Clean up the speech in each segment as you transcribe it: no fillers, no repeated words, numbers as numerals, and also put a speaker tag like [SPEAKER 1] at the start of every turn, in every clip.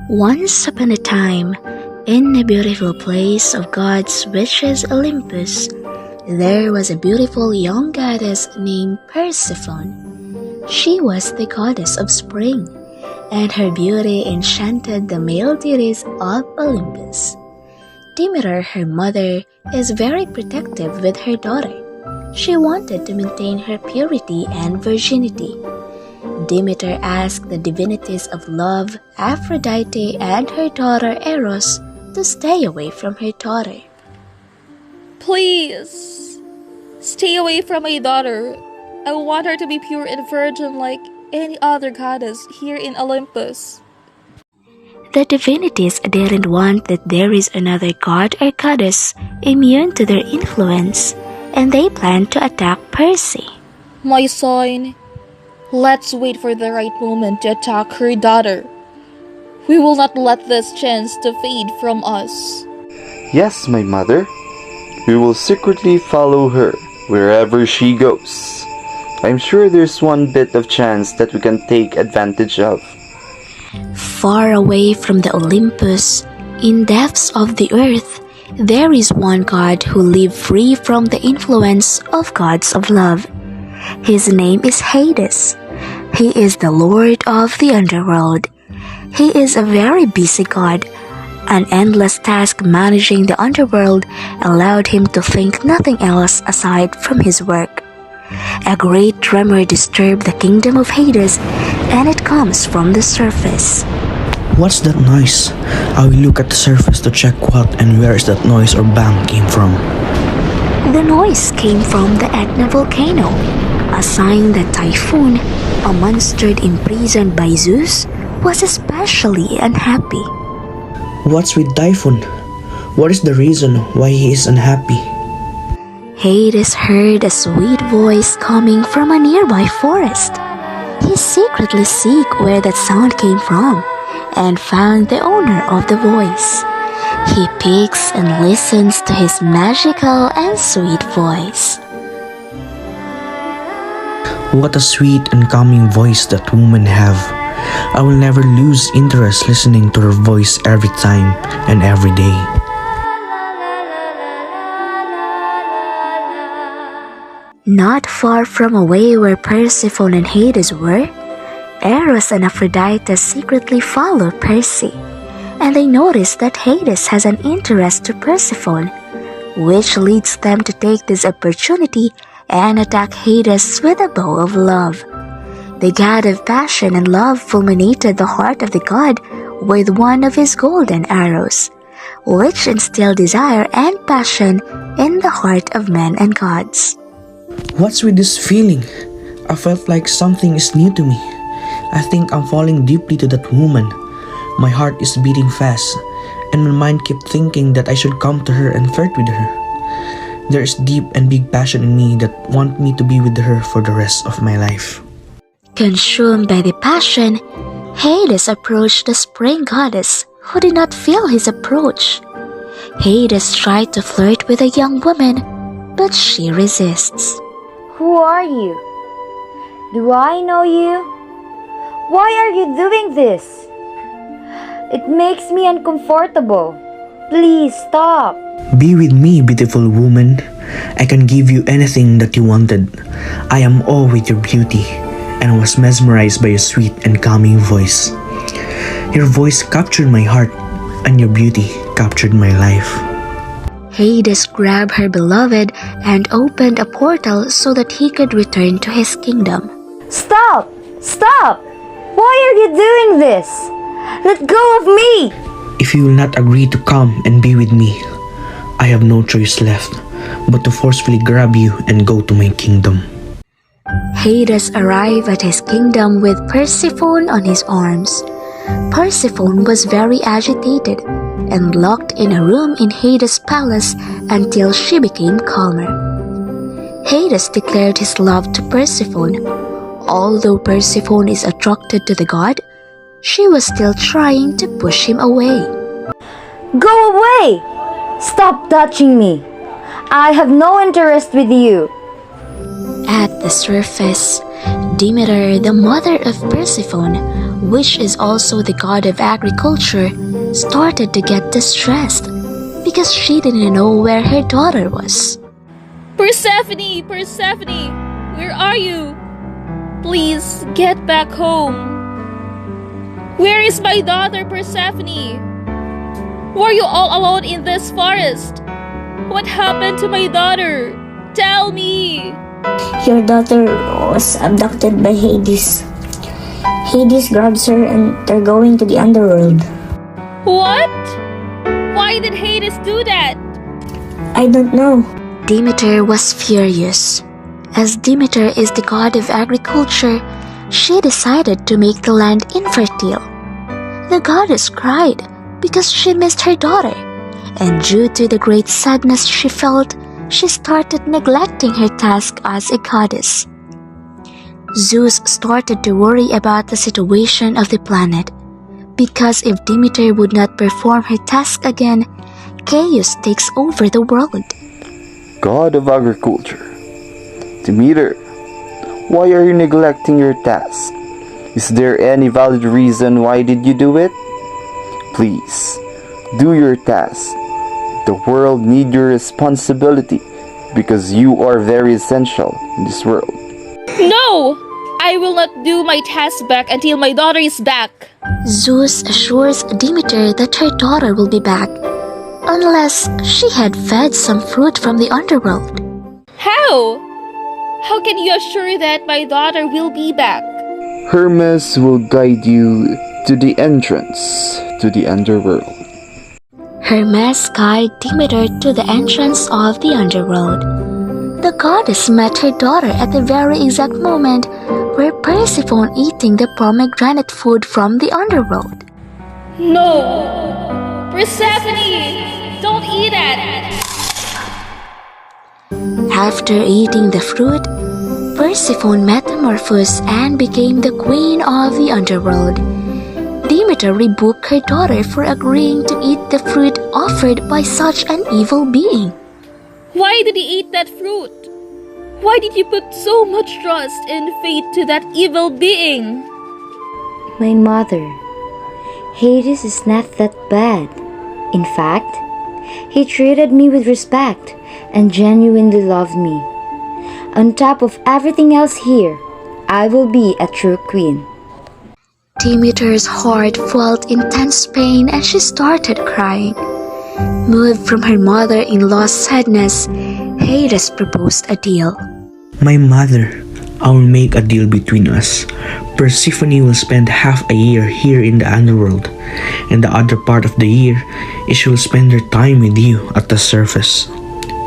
[SPEAKER 1] Once upon a time, in a beautiful place of gods which is Olympus, there was a beautiful young goddess named Persephone. She was the goddess of spring, and her beauty enchanted the male deities of Olympus. Demeter, her mother, is very protective with her daughter. She wanted to maintain her purity and virginity. Demeter asked the divinities of love, Aphrodite, and her daughter Eros to stay away from her daughter.
[SPEAKER 2] Please, stay away from my daughter. I want her to be pure and virgin like any other goddess here in Olympus.
[SPEAKER 1] The divinities didn't want that there is another god or goddess immune to their influence, and they planned to attack Perse.
[SPEAKER 2] My son, let's wait for the right moment to attack her daughter. We will not let this chance to fade from us.
[SPEAKER 3] Yes, my mother. We will secretly follow her wherever she goes. I'm sure there's one bit of chance that we can take advantage of.
[SPEAKER 1] Far away from the Olympus, in depths of the earth, there is one god who lives free from the influence of gods of love. His name is Hades. He is the lord of the underworld. He is a very busy god. An endless task managing the underworld allowed him to think nothing else aside from his work. A great tremor disturbed the kingdom of Hades, and it comes from the surface.
[SPEAKER 4] What's that noise? I will look at the surface to check what and where is that noise or bang came from.
[SPEAKER 1] The noise came from the Etna volcano, a sign that Typhoon, a monster imprisoned by Zeus, was especially unhappy.
[SPEAKER 4] What's with Typhoon? What is the reason why he is unhappy?
[SPEAKER 1] Hades heard a sweet voice coming from a nearby forest. He secretly sought where that sound came from and found the owner of the voice. He peeks and listens to his magical and sweet voice.
[SPEAKER 4] What a sweet and calming voice that women have. I will never lose interest listening to her voice every time and every day.
[SPEAKER 1] Not far from away where Persephone and Hades were, Eros and Aphrodite secretly follow Perse, and they notice that Hades has an interest to Persephone, which leads them to take this opportunity and attack Hades with a bow of love. The god of passion and love fulminated the heart of the god with one of his golden arrows, which instilled desire and passion in the heart of men and gods.
[SPEAKER 4] What's with this feeling? I felt like something is new to me. I think I'm falling deeply to that woman. My heart is beating fast, and my mind kept thinking that I should come to her and flirt with her. There is deep and big passion in me that want me to be with her for the rest of my life.
[SPEAKER 1] Consumed by the passion, Hades approached the spring goddess, who did not feel his approach. Hades tried to flirt with a young woman, but she resists.
[SPEAKER 5] Who are you? Do I know you? Why are you doing this? It makes me uncomfortable. Please stop.
[SPEAKER 4] Be with me, beautiful woman. I can give you anything that you wanted. I am all with your beauty, and was mesmerized by your sweet and calming voice. Your voice captured my heart, and your beauty captured my life.
[SPEAKER 1] Hades grabbed her beloved and opened a portal so that he could return to his kingdom.
[SPEAKER 5] Stop! Stop! Why are you doing this? Let go of me!
[SPEAKER 4] If you will not agree to come and be with me, I have no choice left but to forcefully grab you and go to my kingdom.
[SPEAKER 1] Hades arrived at his kingdom with Persephone on his arms. Persephone was very agitated and locked in a room in Hades' palace until she became calmer. Hades declared his love to Persephone. Although Persephone is attracted to the god, she was still trying to push him away.
[SPEAKER 5] Go away! Stop touching me! I have no interest with you.
[SPEAKER 1] At the surface, Demeter, the mother of Persephone, which is also the god of agriculture, started to get distressed because she didn't know where her daughter was.
[SPEAKER 2] Persephone! Persephone! Where are you? Please get back home. Where is my daughter Persephone? Were you all alone in this forest? What happened to my daughter? Tell me!
[SPEAKER 6] Your daughter was abducted by Hades. Hades grabs her and they're going to the underworld.
[SPEAKER 2] What? Why did Hades do that?
[SPEAKER 6] I don't know.
[SPEAKER 1] Demeter was furious. As Demeter is the god of agriculture, she decided to make the land infertile. The goddess cried because she missed her daughter, and due to the great sadness she felt, she started neglecting her task as a goddess. Zeus started to worry about the situation of the planet, because if Demeter would not perform her task again, chaos takes over the world.
[SPEAKER 3] God of agriculture, Demeter, why are you neglecting your task? Is there any valid reason why did you do it? Please, do your task. The world needs your responsibility because you are very essential in this world.
[SPEAKER 2] No! I will not do my task back until my daughter is back.
[SPEAKER 1] Zeus assures Demeter that her daughter will be back, unless she had fed some fruit from the underworld.
[SPEAKER 2] How? How can you assure that my daughter will be back?
[SPEAKER 3] Hermes will guide you to the entrance to the underworld.
[SPEAKER 1] Hermes guided Demeter to the entrance of the underworld. The goddess met her daughter at the very exact moment where Persephone eating the pomegranate food from the underworld.
[SPEAKER 2] No! Persephone! Don't eat that!
[SPEAKER 1] After eating the fruit, Persephone metamorphosed and became the queen of the underworld. Demeter rebuked her daughter for agreeing to eat the fruit offered by such an evil being.
[SPEAKER 2] Why did he eat that fruit? Why did you put so much trust and faith to that evil being?
[SPEAKER 5] My mother, Hades is not that bad. In fact, he treated me with respect and genuinely loved me. On top of everything else here, I will be a true queen.
[SPEAKER 1] Demeter's heart felt intense pain and she started crying. Moved from her mother-in-law's sadness, Hades proposed a deal.
[SPEAKER 4] My mother, I will make a deal between us. Persephone will spend half a year here in the underworld, and the other part of the year she will spend her time with you at the surface.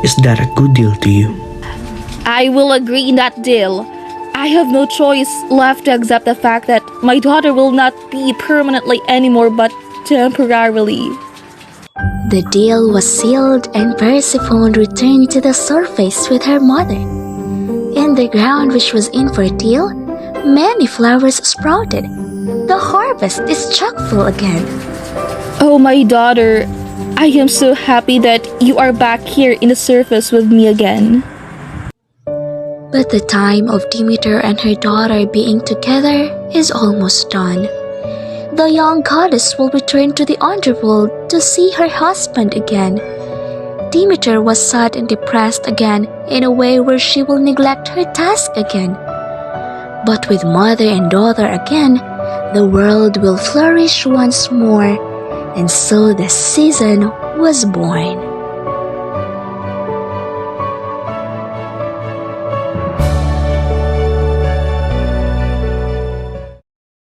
[SPEAKER 4] Is that a good deal to you?
[SPEAKER 2] I will agree in that deal. I have no choice left to accept the fact that my daughter will not be permanently anymore but temporarily.
[SPEAKER 1] The deal was sealed and Persephone returned to the surface with her mother. In the ground which was infertile, many flowers sprouted. The harvest is chock full again.
[SPEAKER 2] Oh, my daughter, I am so happy that you are back here in the surface with me again.
[SPEAKER 1] But the time of Demeter and her daughter being together is almost done. The young goddess will return to the underworld to see her husband again. Demeter was sad and depressed again in a way where she will neglect her task again. But with mother and daughter again, the world will flourish once more, and so the season was born.